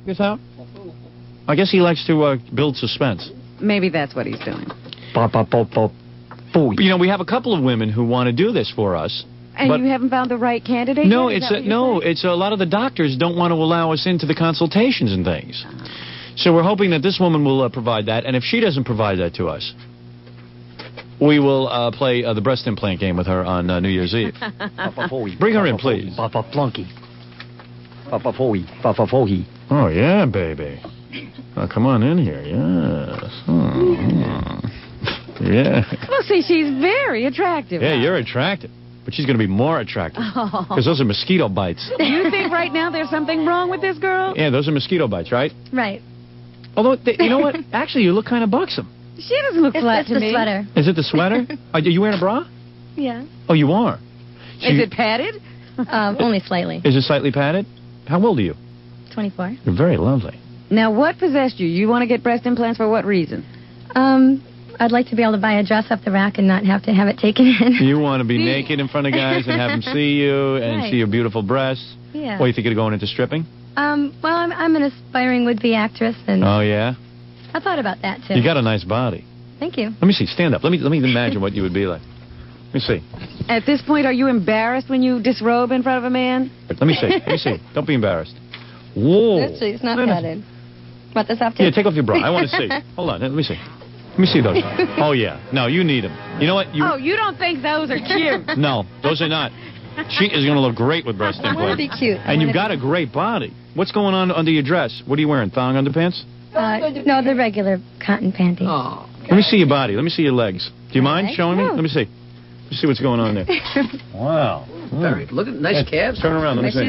Guess out? I guess he likes to build suspense. Maybe that's what he's doing. You know, we have a couple of women who want to do this for us. And you haven't found the right candidate No, yet? it's a lot of the doctors don't want to allow us into the consultations and things. So we're hoping that this woman will provide that, and if she doesn't provide that to us, we will play the breast implant game with her on New Year's Eve. Bring her in, please. Oh, yeah, baby. Oh, come on in here, yes. Yeah. Well, see, she's very attractive. Yeah, you're attractive. But she's going to be more attractive. Because those are mosquito bites. You think right now there's something wrong with this girl? Yeah, those are mosquito bites, right? Right. Although, you know what? Actually, you look kind of buxom. She doesn't look flat to me. It's the sweater. Is it the sweater? Are you wearing a bra? Yeah. Oh, you are? Is it padded? Only slightly. Is it slightly padded? How old are you? 24. You're very lovely. Now, what possessed you? You want to get breast implants for what reason? I'd like to be able to buy a dress off the rack and not have to have it taken in. You want to be naked in front of guys and have them see you and see your beautiful breasts? Yeah. What, you think you're going into stripping? Well, I'm an aspiring would-be actress, and Oh, yeah? I thought about that, too. You got a nice body. Thank you. Let me see. Stand up. Let me imagine what you would be like. Let me see. At this point, are you embarrassed when you disrobe in front of a man? Let me see. Let me see. Don't be embarrassed. Whoa. Actually, it's not padded. Want this off, too? Yeah, take off your bra. I want to see. Hold on. Let me see. Let me see those. Oh, yeah. No, you need them. You know what? Oh, you don't think those are cute? No, those are not. She is going to look great with breast implants. I want to be cute. And you've got a great body. What's going on under your dress? What are you wearing? Thong underpants? No, the regular cotton panties. Oh. Let me see your body. Let me see your legs. Do you mind showing me? No. Let me see. Let's see what's going on there. Wow. Look at nice calves. Turn around. Let me see.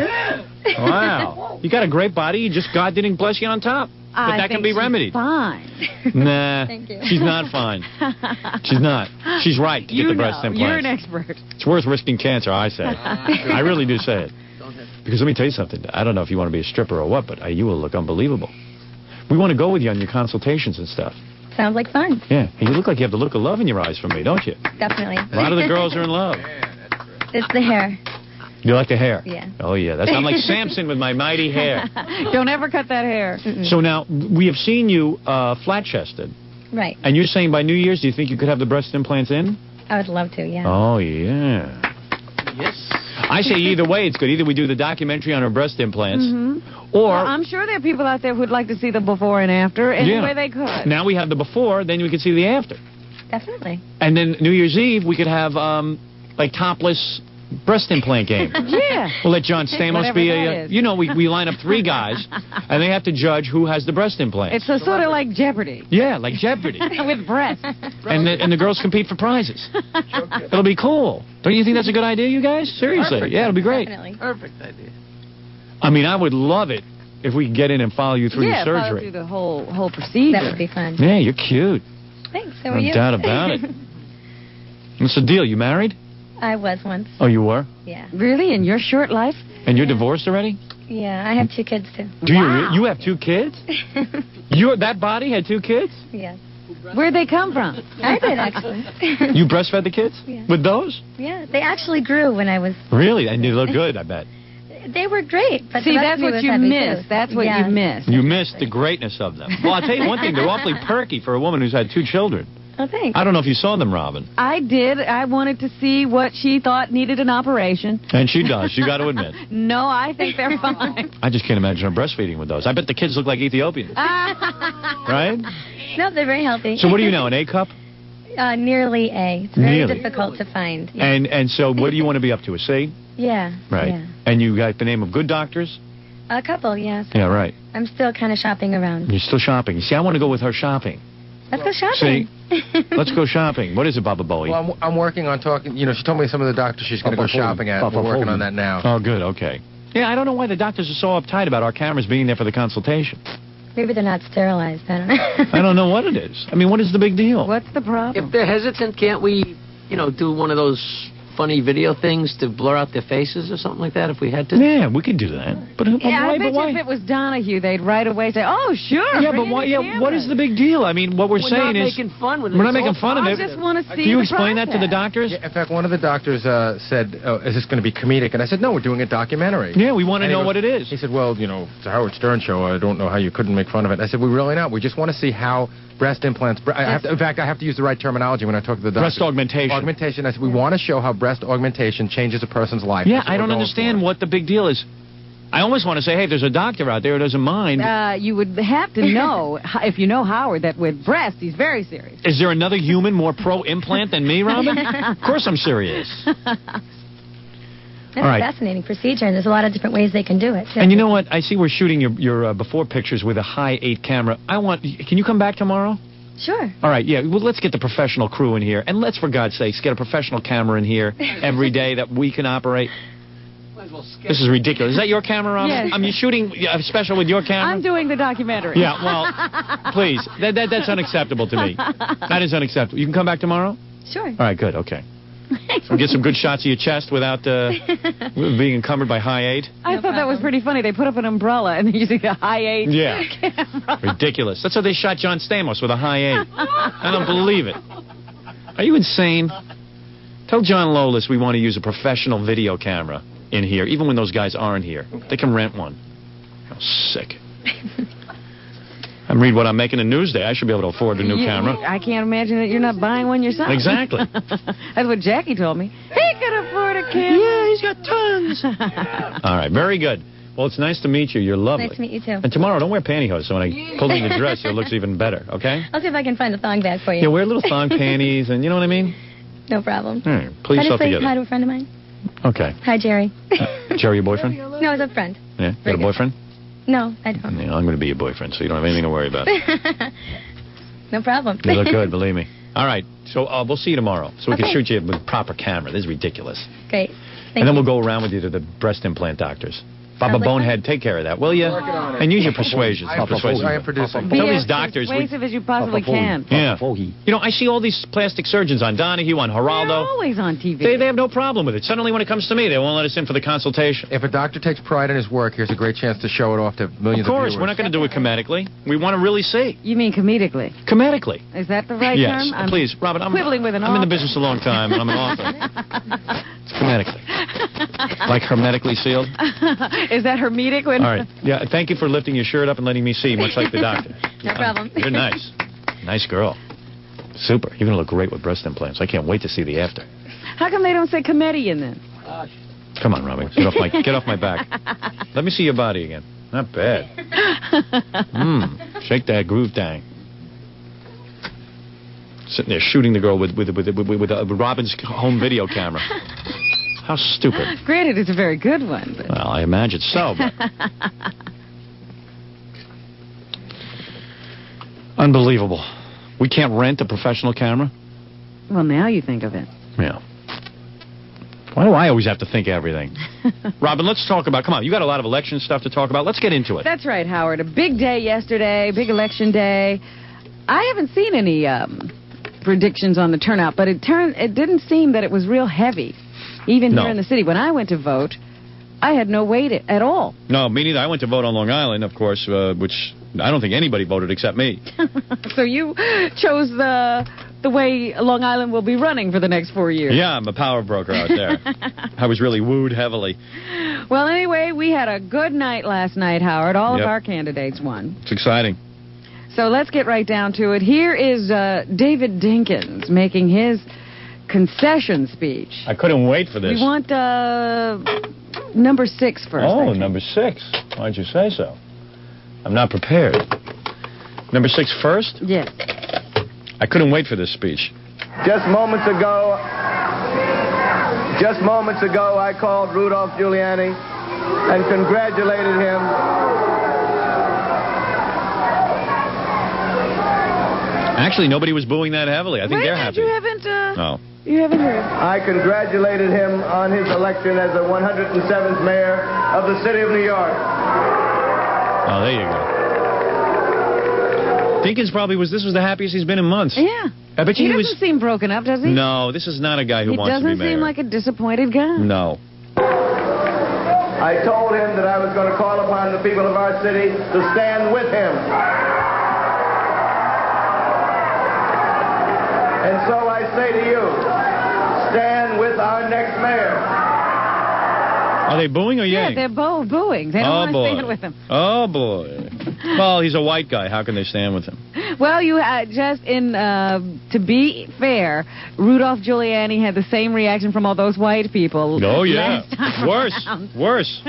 Wow. You got a great body. You just God didn't bless you on top. But that can be remedied. Fine. Nah. Thank you. She's not fine. She's not. She's right to get the breast implants. You're an expert. It's worth risking cancer, I say. I really do say it. Because let me tell you something. I don't know if you want to be a stripper or what, but you will look unbelievable. We want to go with you on your consultations and stuff. Sounds like fun. Yeah. And you look like you have the look of love in your eyes for me, don't you? Definitely. A lot of the girls are in love. It's the hair. You like the hair? Yeah. Oh, yeah. That sounds like Samson with my mighty hair. Don't ever cut that hair. So now, we have seen you flat-chested. Right. And you're saying by New Year's, do you think you could have the breast implants in? I would love to, yeah. Oh, yeah. Yes. I say either way, it's good. Either we do the documentary on her breast implants, or... Well, I'm sure there are people out there who'd like to see the before and after, any way they could. Now we have the before, then we can see the after. Definitely. And then New Year's Eve, we could have, like, topless breast implant game. Yeah. We'll let John Stamos Whatever be that is. you know, we line up 3 guys, and they have to judge who has the breast implants. It's a sort of like Jeopardy. Yeah, like Jeopardy. With breasts. And the girls compete for prizes. It'll be cool. Don't you think that's a good idea, you guys? Seriously. Perfect. Yeah, it'll be great. Definitely. Perfect idea. I mean, I would love it if we could get in and follow you through your follow surgery. through the whole procedure. That would be fun. Yeah, you're cute. Thanks. So No are you? doubt about it. What's the deal? You married? I was once. Oh, you were? Yeah. Really? In your short life? And you're divorced already? Yeah, I have 2 kids, too. Do you have 2 kids? That body had 2 kids? Yes. Where'd they come from? I did, actually. You breastfed the kids? Yeah. With those? Yeah, they actually grew when I was... Really? And they look good, I bet. They were great. But See, the rest that's of me what was you heavy, missed. too. That's what Yeah. you missed. You missed the greatness of them. Well, I'll tell you one thing. They're awfully perky for a woman who's had 2 children. Oh, thanks. I don't know if you saw them, Robin. I did. I wanted to see what she thought needed an operation. And she does. You got to admit. No, I think they're fine. I just can't imagine her breastfeeding with those. I bet the kids look like Ethiopians. Right? No, they're very healthy. So what are you now, an A cup? Nearly A. It's very Nearly. difficult to find. Yeah. And so what do you want to be up to, a C? Yeah. Right. Yeah. And you got the name of good doctors? A couple, yes. Yeah, right. I'm still kind of shopping around. You're still shopping. You see, I want to go with her shopping. Let's go shopping. See? Let's go shopping. What is it, Baba Bowie? Well, I'm working on talking. You know, she told me some of the doctors she's going to go shopping at. We're working on that now. Oh, good. Okay. Yeah, I don't know why the doctors are so uptight about our cameras being there for the consultation. Maybe they're not sterilized. I don't know. I don't know what it is. I mean, what is the big deal? What's the problem? If they're hesitant, can't we, do one of those funny video things to blur out their faces or something like that if we had to? Yeah, we could do that. But Yeah, why? I bet But why? you if it was Donahue, they'd right away say, "Oh, sure." Yeah, bring but in why? the Yeah, what cameras." is the big deal? I mean, what we're We're saying not is making fun with it. we're not It's making all fun of I it. just want to see. Do you the explain that to the process. doctors? Yeah, in fact, one of the doctors said, oh, is this going to be comedic? And I said, no, we're doing a documentary. Yeah, we want to And he know goes- what it is. He said, well, you know, it's a Howard Stern show. I don't know how you couldn't make fun of it. I said, we're really not. We just want to see how breast implants... in fact, I have to use the right terminology when I talk to the doctor. Breast augmentation. Augmentation. I said, we want to show how breast augmentation changes a person's life. Yeah, That's what I we're don't going understand for. what the big deal is. I almost want to say, hey, if there's a doctor out there who doesn't mind, You would have to know, if you know Howard, that with breast, he's very serious. is there another human more pro-implant than me, Robin? Of course I'm serious. That's All right. a fascinating procedure, and there's a lot of different ways they can do it. Too. And you know what? I see we're shooting your before pictures with a high 8 camera. Can you come back tomorrow? Sure. All right, yeah. Well, let's get the professional crew in here. And let's, for God's sakes, get a professional camera in here every day that we can operate. This is ridiculous. Is that your camera, Robin? Yes. I mean, shooting a special with your camera? I'm doing the documentary. Yeah, well, please. That's unacceptable to me. That is unacceptable. You can come back tomorrow? Sure. All right, good. Okay. So get some good shots of your chest without being encumbered by high 8. I thought that was pretty funny. They put up an umbrella and they're using a high 8 Yeah. camera. Ridiculous. That's how they shot John Stamos, with a high 8. I don't believe it. Are you insane? Tell John Lolis we want to use a professional video camera in here, even when those guys aren't here. They can rent one. How sick. I'm reading what I'm making a Newsday. I should be able to afford a new camera. I can't imagine that you're not buying one yourself. Exactly. That's what Jackie told me. He could afford a camera. Yeah, he's got tons. All right, very good. Well, it's nice to meet you. You're lovely. Nice to meet you, too. And tomorrow, don't wear pantyhose, so when I pull in the dress, it looks even better, okay? I'll see if I can find a thong bag for you. Yeah, wear little thong panties, and you know what I mean? No problem. All right, pull Can I yourself just say together. hi to a friend of mine? Okay. Hi, Jerry. Jerry, your boyfriend? No, it's a friend. Yeah, you got a boyfriend? No, I don't. Yeah, I'm going to be your boyfriend, so you don't have anything to worry about. No problem. You look good, believe me. All right, so we'll see you tomorrow, so we can Okay. shoot you with proper camera. This is ridiculous. Great. And then we'll go around with you to the breast implant doctors. Baba Sounds like Bonehead, take care of that, will you? And use your persuasion. I am Persuasion. producing. Be Tell as these doctors. persuasive as you possibly can. Yeah. You know, I see all these plastic surgeons on Donahue, on They're Geraldo. always on TV. They have no problem with it. Suddenly, when it comes to me, they won't let us in for the consultation. If a doctor takes pride in his work, here's a great chance to show it off to millions Of course, viewers. we're not going to do it comedically. We want to really see. You mean comedically? Comedically. Is that the right Yes, term? I'm please, Robert. I'm quibbling with an I'm in the author. business a long time, and I'm an author. It's comedically. Like hermetically sealed. Is that hermetic? When... All right. Yeah, thank you for lifting your shirt up and letting me see, much like the doctor. No problem. You're nice. Nice girl. Super. You're going to look great with breast implants. I can't wait to see the after. How come they don't say comedian then? Come on, Robin. Get off my back. Let me see your body again. Not bad. Shake that groove thing. Sitting there shooting the girl with Robin's home video camera. How stupid. Granted, it's a very good one. But... Well, I imagine so, but... Unbelievable. We can't rent a professional camera? Well, now you think of it. Yeah. Why do I always have to think of everything? Robin, let's talk about... Come on, you got a lot of election stuff to talk about. Let's get into it. That's right, Howard. A big day yesterday, big election day. I haven't seen any predictions on the turnout, but it didn't seem that it was real heavy, even No. here in the city. When I went to vote, I had no weight at all. No, me neither. I went to vote on Long Island, of course, which I don't think anybody voted except me. So you chose the way Long Island will be running for the next 4 years. Yeah, I'm a power broker out there. I was really wooed heavily. Well, anyway, we had a good night last night, Howard. All of Yep. our candidates won. It's exciting. So let's get right down to it. Here is David Dinkins making his concession speech. I couldn't wait for this. We want number 6 first. I Oh, think. number 6. Why'd you say so? I'm not prepared. Number 6 first? Yes. I couldn't wait for this speech. Just moments ago, I called Rudolph Giuliani and congratulated him. Actually, nobody was booing that heavily. I think Wait they're a minute, happy. you haven't. No. You haven't heard. I congratulated him on his election as the 107th mayor of the city of New York. Oh, there you go. Dinkins probably this was the happiest he's been in months. Yeah. I bet you He he doesn't was... seem broken up, does he? No, this is not a guy who He wants to be doesn't mayor. seem like a disappointed guy. No. I told him that I was going to call upon the people of our city to stand with him. And so I say to you, stand with our next mayor. Are they booing or Yeah, yelling? they're both booing. They don't want to boy. stand with him. Oh, boy. Well, he's a white guy. How can they stand with him? Well, you just to be fair, Rudolph Giuliani had the same reaction from all those white people. Oh, yeah. last time Worse. around. Worse.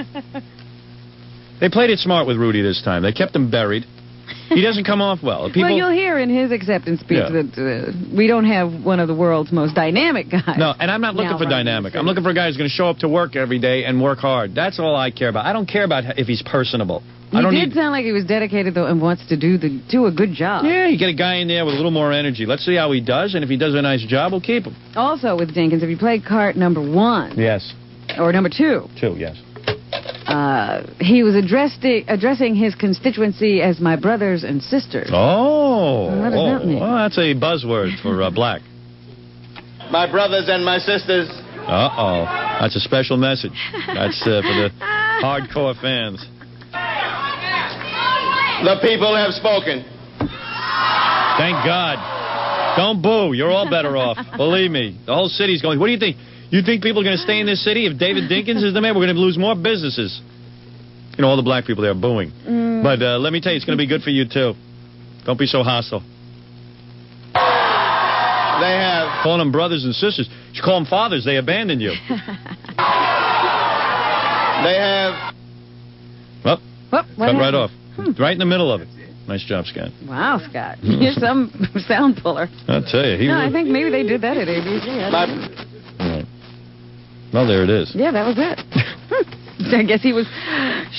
They played it smart with Rudy this time. They kept him buried. He doesn't come off well. People... Well, you'll hear in his acceptance speech Yeah. that we don't have one of the world's most dynamic guys. No, and I'm not looking now for running the dynamic. city. I'm looking for a guy who's going to show up to work every day and work hard. That's all I care about. I don't care about if he's personable. I He don't did need... sound like he was dedicated, though, and wants to do a good job. Yeah, you get a guy in there with a little more energy. Let's see how he does, and if he does a nice job, we'll keep him. Also, with Dinkins, if you played card number 1 Yes. or number 2, 2, yes. he was addressing his constituency as my brothers and sisters. Oh. What does that mean? Well, that's a buzzword for black. My brothers and my sisters, Uh-oh. That's a special message. That's for the hardcore fans. the people have spoken. Thank God. Don't boo. You're all better off. Believe me. The whole city's going, what do you think? You think people are going to stay in this city if David Dinkins is the mayor? We're going to lose more businesses. You know, all the black people there are booing. But let me tell you, it's going to be good for you, too. Don't be so hostile. They have. Calling them brothers and sisters. You should call them fathers. They abandoned you. They have. Well, What cut right happened? off. Right in the middle of it. Nice job, Scott. Wow, Scott. You're some sound puller. I'll tell you. He No, really... I think maybe they did that at ABC. I My, don't know. Right. Well, there it is. Yeah, that was it. I guess he was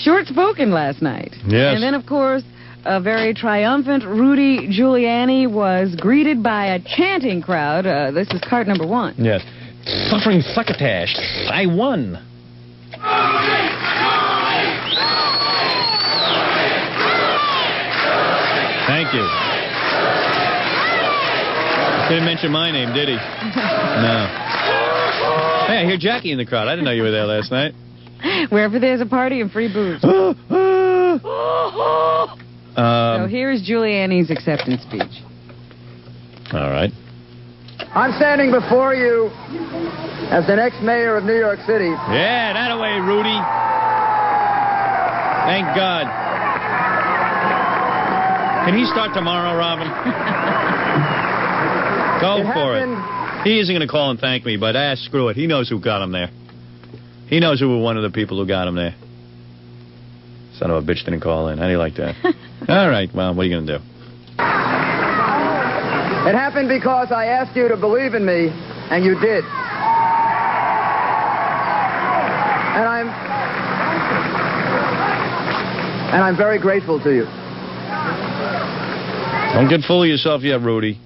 short-spoken last night. Yes. And then, of course, a very triumphant Rudy Giuliani was greeted by a chanting crowd. This is card number 1. Yes. Suffering succotash. I won. Thank you. Didn't mention my name, did he? No. Hey, I hear Jackie in the crowd. I didn't know you were there last night. Wherever there's a party and free booze. So here's Giuliani's acceptance speech. All right. I'm standing before you as the next mayor of New York City. Yeah, that away, Rudy. Thank God. Can he start tomorrow, Robin? Go for it. He isn't going to call and thank me, but screw it. He knows who got him there. He knows who were one of the people who got him there. Son of a bitch didn't call in. How do you like that? All right, well, what are you going to do? It happened because I asked you to believe in me, and you did. And I'm very grateful to you. Don't get full of yourself yet, Rudy.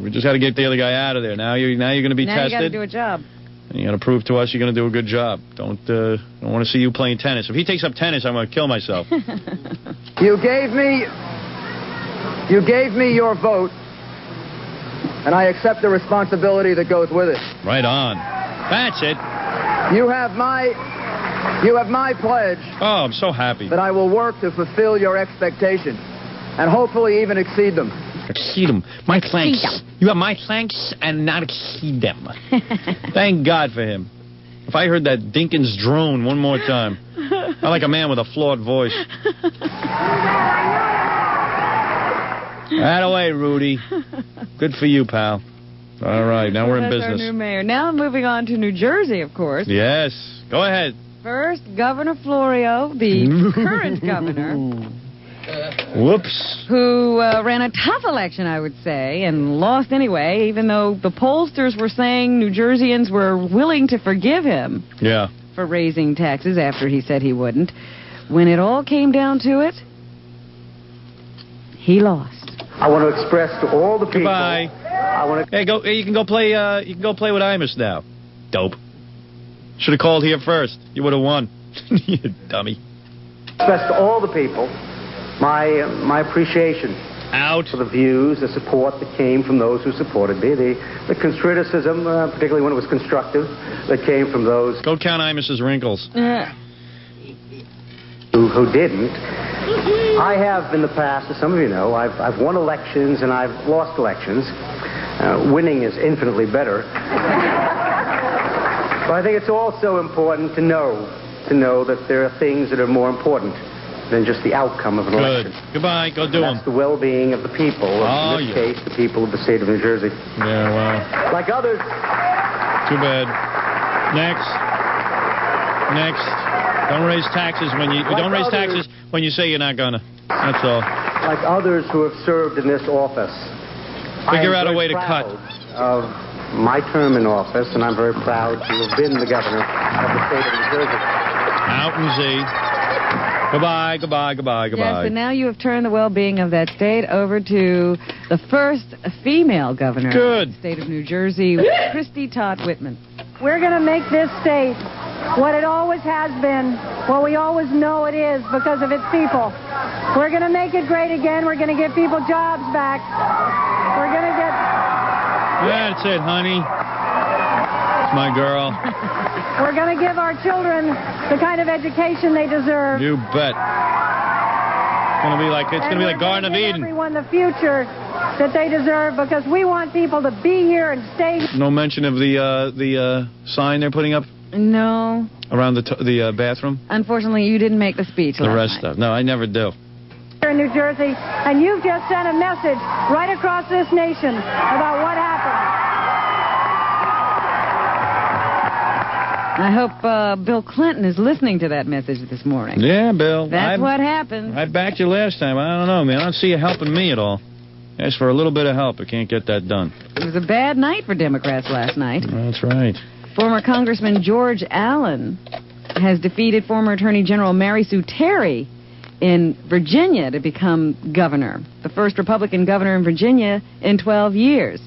We just got to get the other guy out of there. Now you're going to be Now you got to tested. do a job. And you got to prove to us you're going to do a good job. Don't want to see you playing tennis. If he takes up tennis, I'm going to kill myself. You gave me your vote, and I accept the responsibility that goes with it. Right on. That's it. You have my pledge Oh, I'm so happy. that I will work to fulfill your expectations, and hopefully even exceed them. Exceed them. My thanks. You have my thanks and not exceed them. Thank God for him. If I heard that Dinkins drone one more time, I'm like a man with a flawed voice. That away, Rudy. Good for you, pal. All right, now we're in That's our new business. mayor. Now moving on to New Jersey, of course. Yes. Go ahead. First, Governor Florio, the current governor, Whoops. who ran a tough election, I would say, and lost anyway, even though the pollsters were saying New Jerseyans were willing to forgive him Yeah. for raising taxes after he said he wouldn't. When it all came down to it, he lost. I want to express to all the people. Goodbye. I want to Hey, go. You can go play. You can go play with Imus now. Dope. Should have called here first. You would have won. You dummy. express to all the people my appreciation Out. for the views, the support that came from those who supported me, the criticism, particularly when it was constructive, that came from those Go count Imus's wrinkles. who didn't. I have in the past, as some of you know, I've won elections and I've lost elections. Winning is infinitely better. But I think it's also important to know that there are things that are more important than just the outcome of an election. Goodbye. Go do them. That's the well-being of the people, in this case, the people of the state of New Jersey. Yeah, well. Like others. Too bad. Next. Don't raise taxes when you say you're not gonna. That's all. Like others who have served in this office. Figure out a way to cut. Of my term in office, and I'm very proud to have been the governor of the state of New Jersey. Out and see. Goodbye. Yes, and now you have turned the well-being of that state over to the first female governor of the state of New Jersey, Christy Todd Whitman. We're going to make this state what it always has been, what we always know it is because of its people. We're going to make it great again. We're going to give people jobs back. We're going to get... That's it, honey. It's my girl. We're going to give our children the kind of education they deserve. You bet. It's gonna be like Garden of Eden. Everyone the future that they deserve because we want people to be here and stay. No mention of the sign they're putting up. No. Around the bathroom. Unfortunately, you didn't make the speech. The rest stuff. No, I never do. Here in New Jersey, and you've just sent a message right across this nation about what happened. I hope Bill Clinton is listening to that message this morning. Yeah, Bill. That's what happened. I backed you last time. I don't know, man. I don't see you helping me at all. Ask for a little bit of help. I can't get that done. It was a bad night for Democrats last night. That's right. Former Congressman George Allen has defeated former Attorney General Mary Sue Terry in Virginia to become governor, the first Republican governor in Virginia in 12 years.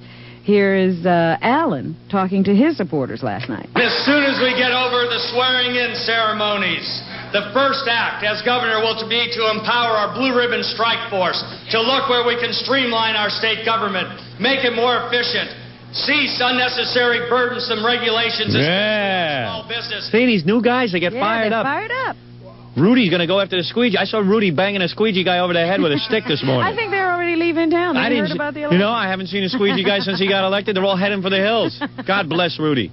Here is Allen talking to his supporters last night. As soon as we get over the swearing-in ceremonies, the first act as governor will be to empower our blue ribbon strike force to look where we can streamline our state government, make it more efficient, cease unnecessary burdensome regulations. Yeah. Small business. See, these new guys, they get fired up. Fired up. Rudy's going to go after the squeegee. I saw Rudy banging a squeegee guy over the head with a stick this morning. I think they're already leaving town. They heard about the election. You know, I haven't seen a squeegee guy since he got elected. They're all heading for the hills. God bless Rudy.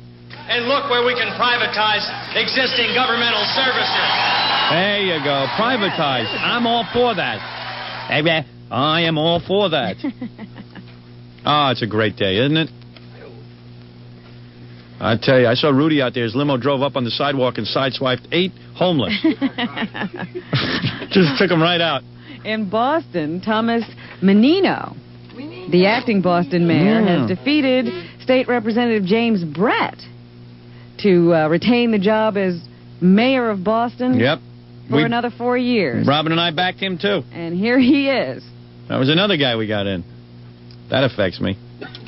And look where we can privatize existing governmental services. There you go. Privatize. I'm all for that. I am all for that. Oh, it's a great day, isn't it? I tell you, I saw Rudy out there. His limo drove up on the sidewalk and sideswiped 8 homeless. Just took them right out. In Boston, Thomas Menino, the acting Boston mayor, has defeated State Representative James Brett to retain the job as mayor of Boston for another 4 years. Robin and I backed him, too. And here he is. That was another guy we got in. That affects me.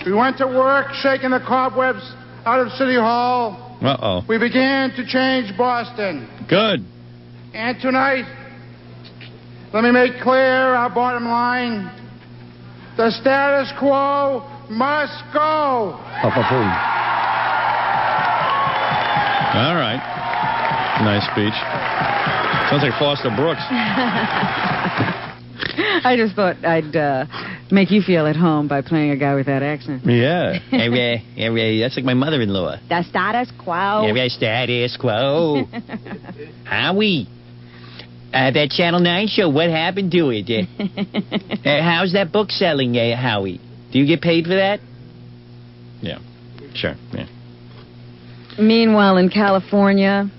We went to work shaking the cobwebs out of City Hall. Uh-oh. We began to change Boston. Good. And tonight, let me make clear our bottom line. The status quo must go. All right. Nice speech. Sounds like Foster Brooks. I just thought I'd make you feel at home by playing a guy with that accent. Yeah. That's like my mother-in-law. The status quo. Status quo. Howie. That Channel 9 show, what happened to it? How's that book selling, Howie? Do you get paid for that? Yeah. Sure. Yeah. Meanwhile, in California...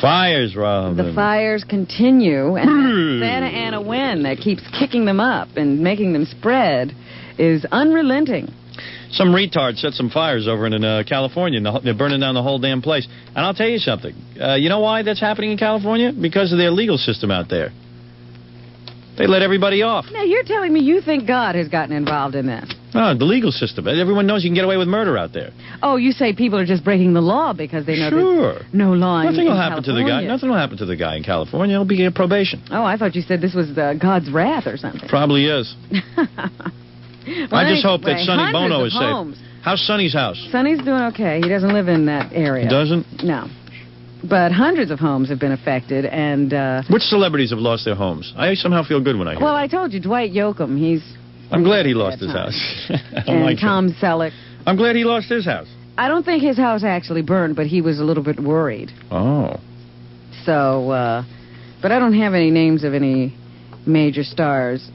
Fires, Rob. The fires continue, and Santa Ana wind that keeps kicking them up and making them spread is unrelenting. Some retard set some fires over in California. They're burning down the whole damn place. And I'll tell you something. You know why that's happening in California? Because of their legal system out there. They let everybody off. Now, you're telling me you think God has gotten involved in this? Oh, the legal system. Everyone knows you can get away with murder out there. Oh, you say people are just breaking the law because they know Sure. there's no law Nothing in will happen to the guy. California. Nothing will happen to the guy in California. He'll be in probation. Oh, I thought you said this was God's wrath or something. Probably is. Well, I just hope that anyway, Sonny hundreds Bono of is homes. safe. How's Sonny's house? Sonny's doing okay. He doesn't live in that area. He doesn't? No. But hundreds of homes have been affected, and... Which celebrities have lost their homes? I somehow feel good when I hear well, that. I told you, Dwight Yoakam, he's... I'm glad he lost his house. I don't and like Tom him. Selleck. I'm glad he lost his house. I don't think his house actually burned, but he was a little bit worried. Oh. So, but I don't have any names of any major stars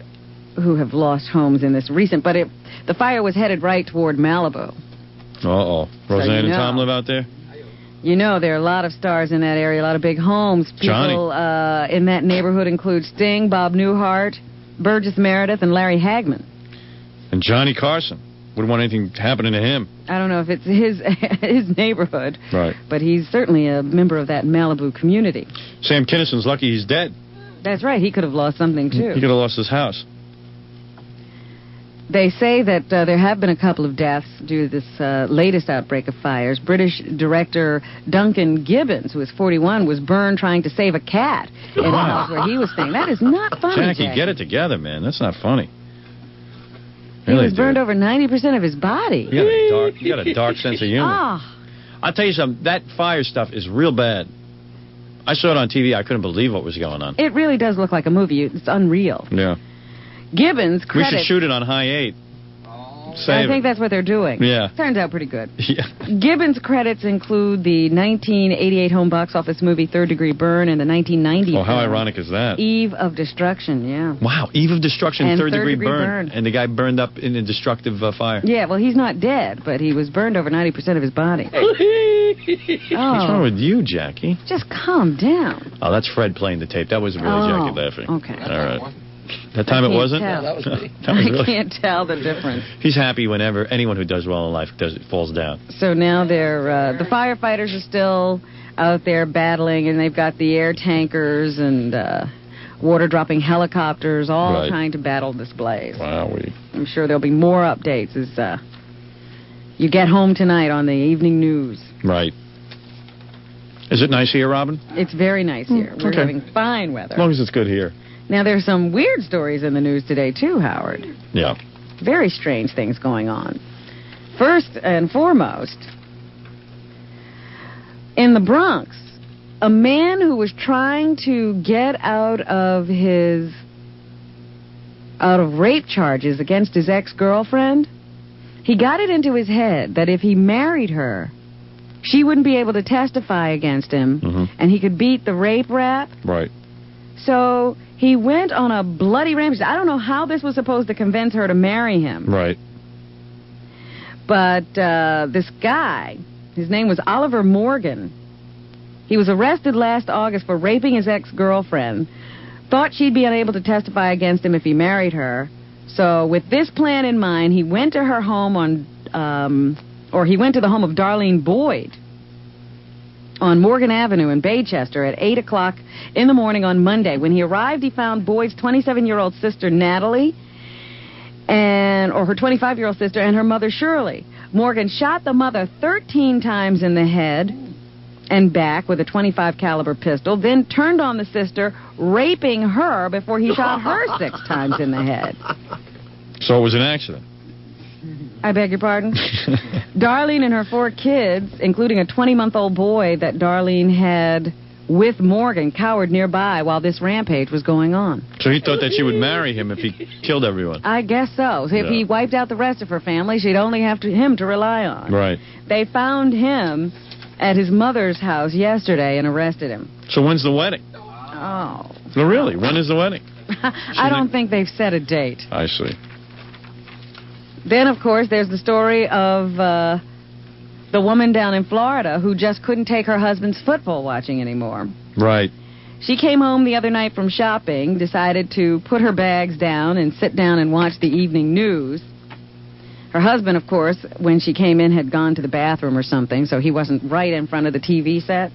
who have lost homes in this recent, but the fire was headed right toward Malibu. Uh-oh. Roseanne and Tom live out there? You know, there are a lot of stars in that area, a lot of big homes. People in that neighborhood include Sting, Bob Newhart, Burgess Meredith, and Larry Hagman. And Johnny Carson. Wouldn't want anything happening to him. I don't know if it's his neighborhood, Right. but he's certainly a member of that Malibu community. Sam Kinnison's lucky he's dead. That's right. He could have lost something, too. He could have lost his house. They say that there have been a couple of deaths due to this latest outbreak of fires. British director Duncan Gibbons, who was 41, was burned trying to save a cat in the house where he was staying. That is not funny, Jackie, get it together, man. That's not funny. He was burned over 90% of his body. You got a dark sense of humor. Ah. I'll tell you something. That fire stuff is real bad. I saw it on TV. I couldn't believe what was going on. It really does look like a movie. It's unreal. Yeah. Gibbons We credits... should shoot it on High 8. I think that's what they're doing. Yeah. Turns out pretty good. Yeah. Gibbons' credits include the 1988 home box office movie Third Degree Burn and the 1990 Oh, how film ironic is that? Eve of Destruction, yeah. Wow, Eve of Destruction, And third degree burn. burn. And the guy burned up in a destructive fire. Yeah, well, he's not dead, but he was burned over 90% of his body. What's wrong with you, Jackie? Just calm down. Oh, that's Fred playing the tape. That wasn't really Jackie laughing. Okay. All right. That time I it can't wasn't? tell. That was me. That was I really... can't tell the difference. He's happy whenever anyone who does well in life falls down. So now the firefighters are still out there battling, and they've got the air tankers and water-dropping helicopters all trying to battle this blaze. Wow. I'm sure there'll be more updates as you get home tonight on the evening news. Right. Is it nice here, Robin? It's very nice here. We're okay. having fine weather. As long as it's good here. Now, there's some weird stories in the news today, too, Howard. Yeah. Very strange things going on. First and foremost, in the Bronx, a man who was trying to get out of rape charges against his ex-girlfriend, he got it into his head that if he married her, she wouldn't be able to testify against him, and he could beat the rape rap. Right. So he went on a bloody rampage. I don't know how this was supposed to convince her to marry him. Right. But this guy, his name was Oliver Morgan. He was arrested last August for raping his ex-girlfriend. Thought she'd be unable to testify against him if he married her. So with this plan in mind, he went to her home he went to the home of Darlene Boyd on Morgan Avenue in Baychester at 8 o'clock in the morning on Monday. When he arrived, he found Boyd's 27-year-old sister, Natalie, or her 25-year-old sister, and her mother, Shirley. Morgan shot the mother 13 times in the head and back with a .25 caliber pistol, then turned on the sister, raping her before he shot her 6 times in the head. So it was an accident. I beg your pardon? Darlene and her 4 kids, including a 20-month-old boy that Darlene had with Morgan, cowered nearby while this rampage was going on. So he thought that she would marry him if he killed everyone. I guess so. If he wiped out the rest of her family, she'd only have him to rely on. Right. They found him at his mother's house yesterday and arrested him. So when's the wedding? Oh. No, really? When is the wedding? I don't think they've set a date. I see. Then, of course, there's the story of the woman down in Florida who just couldn't take her husband's football watching anymore. Right. She came home the other night from shopping, decided to put her bags down and sit down and watch the evening news. Her husband, of course, when she came in, had gone to the bathroom or something, so he wasn't right in front of the TV set.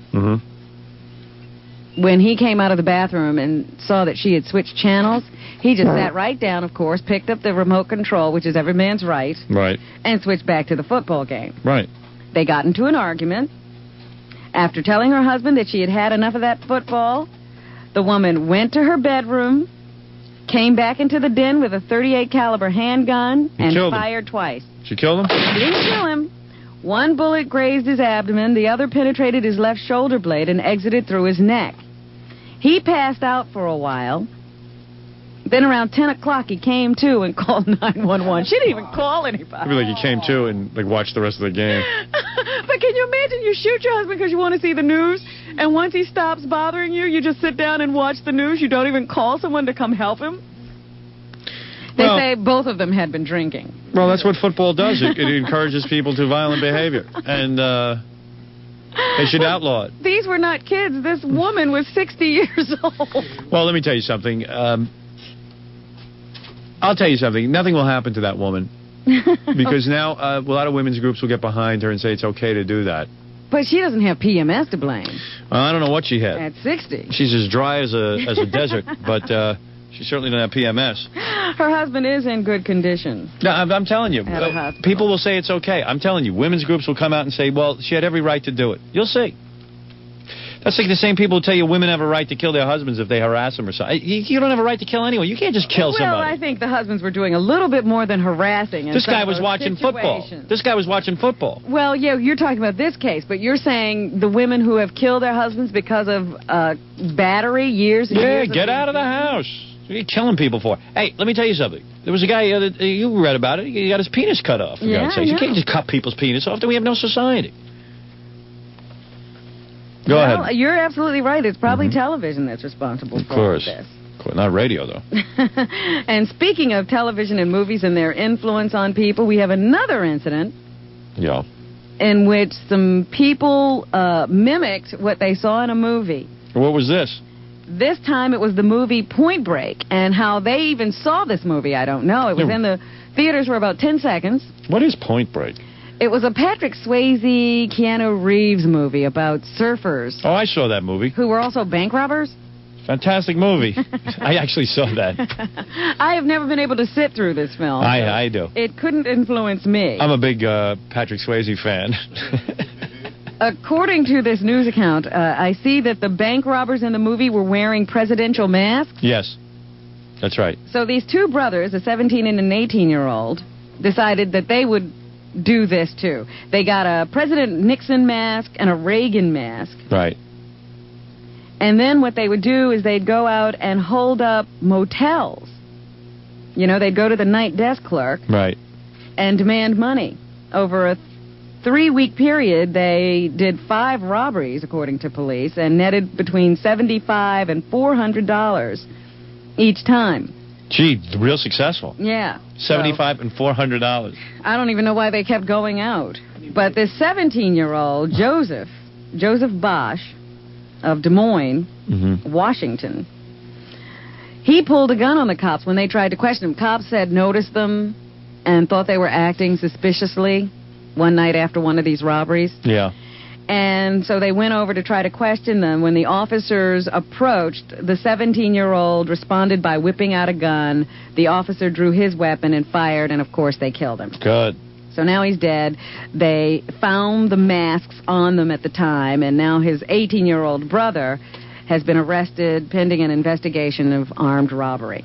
when he came out of the bathroom and saw that she had switched channels, he just sat right down, of course, picked up the remote control, which is every man's right, Right. and switched back to the football game. Right. They got into an argument. After telling her husband that she had had enough of that football, the woman went to her bedroom, came back into the den with a .38 caliber handgun, and killed him. fired twice. She killed him? She didn't kill him. One bullet grazed his abdomen, the other penetrated his left shoulder blade and exited through his neck. He passed out for a while. Then around 10 o'clock, he came to and called 911. She didn't even call anybody. Maybe like he came to and like watched the rest of the game. But can you imagine you shoot your husband because you want to see the news, and once he stops bothering you, you just sit down and watch the news? You don't even call someone to come help him? They say both of them had been drinking. Well, that's what football does. It encourages people to violent behavior. And they should outlaw it. These were not kids. This woman was 60 years old. Well, let me tell you something. I'll tell you something. Nothing will happen to that woman. Because now a lot of women's groups will get behind her and say it's okay to do that. But she doesn't have PMS to blame. Well, I don't know what she had. At 60. She's as dry as a desert, but she certainly doesn't have PMS. Her husband is in good condition. No, I'm telling you. At a hospital. People will say it's okay. I'm telling you. Women's groups will come out and say, well, she had every right to do it. You'll see. That's like the same people who tell you women have a right to kill their husbands if they harass them or something. You don't have a right to kill anyone. You can't just kill somebody. Well, I think the husbands were doing a little bit more than harassing. In This some guy of was those watching football. situations. This guy was watching football. Well, yeah, you're talking about this case, but you're saying the women who have killed their husbands because of battery, years and Yeah, years get out of the house. What are you killing people for? Hey, let me tell you something. There was a guy, you read about it, he got his penis cut off, for God's sakes. You can't just cut people's penis off, then we have no society. Go ahead. You're absolutely right. It's probably television that's responsible for all of this. Of course. Not radio, though. And speaking of television and movies and their influence on people, we have another incident Yeah. in which some people mimicked what they saw in a movie. What was this? This time it was the movie Point Break, and how they even saw this movie, I don't know. It was in the theaters for about 10 seconds. What is Point Break? It was a Patrick Swayze, Keanu Reeves movie about surfers. Oh, I saw that movie. Who were also bank robbers? Fantastic movie. I actually saw that. I have never been able to sit through this film. I do. It couldn't influence me. I'm a big Patrick Swayze fan. According to this news account, I see that the bank robbers in the movie were wearing presidential masks. Yes, that's right. So these two brothers, a 17 and an 18-year-old, decided that they would do this too. They got a President Nixon mask and a Reagan mask. Right. And then what they would do is they'd go out and hold up motels. You know, they'd go to the night desk clerk. Right. And demand money. Over a 3-week period, they did 5 robberies, according to police, and netted between $75 and $400 each time. Gee, real successful. Yeah. $75 and $400. I don't even know why they kept going out. But this 17-year-old, Joseph Bosch, of Des Moines, Washington, he pulled a gun on the cops when they tried to question him. Cops had noticed them and thought they were acting suspiciously one night after one of these robberies. Yeah. And so they went over to try to question them. When the officers approached, the 17-year-old responded by whipping out a gun. The officer drew his weapon and fired, and of course they killed him. Good. So now he's dead. They found the masks on them at the time, and now his 18-year-old brother has been arrested pending an investigation of armed robbery.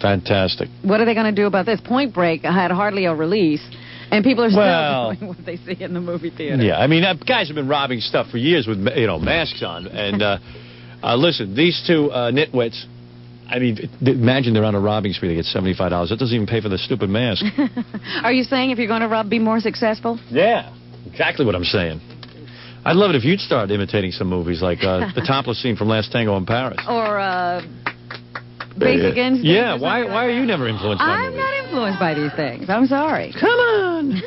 Fantastic. What are they going to do about this? Point Break had hardly a release, and people are still doing what they see in the movie theater. Yeah, I mean, guys have been robbing stuff for years with, masks on. And listen, these two nitwits, I mean, imagine they're on a robbing spree. They get $75. That doesn't even pay for the stupid mask. Are you saying if you're going to rob, be more successful? Yeah, exactly what I'm saying. I'd love it if you'd start imitating some movies like the topless scene from Last Tango in Paris. Or Basic Instinct. Yeah, why are you never influenced by I'm movies? not influenced by these things. I'm sorry. Come on.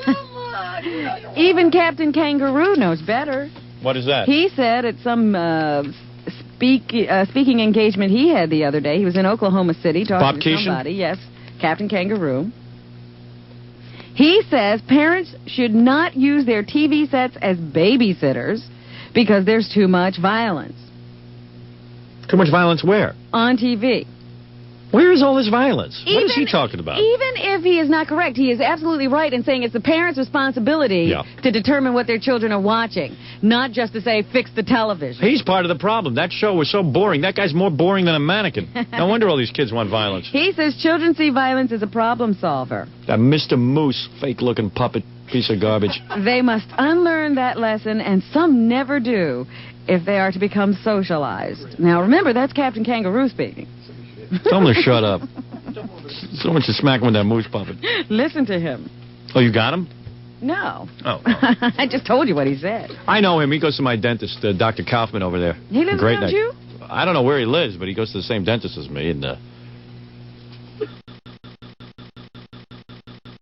Even Captain Kangaroo knows better. What is that? He said at some speaking engagement he had the other day, he was in Oklahoma City talking to somebody. Yes, Captain Kangaroo. He says parents should not use their TV sets as babysitters because there's too much violence. Too much violence where? On TV. Where is all this violence? What is he talking about? Even if he is not correct, he is absolutely right in saying it's the parents' responsibility to determine what their children are watching, not just to say, fix the television. He's part of the problem. That show was so boring. That guy's more boring than a mannequin. No wonder all these kids want violence. He says children see violence as a problem solver. That Mr. Moose, fake-looking puppet piece of garbage. They must unlearn that lesson, and some never do, if they are to become socialized. Now, remember, that's Captain Kangaroo speaking. Tell him to shut up. Someone should smack him with that moose puppet. Listen to him. Oh, you got him? No. Oh. I just told you what he said. I know him. He goes to my dentist, Dr. Kaufman over there. He lives Great around night. you? I don't know where he lives, but he goes to the same dentist as me, and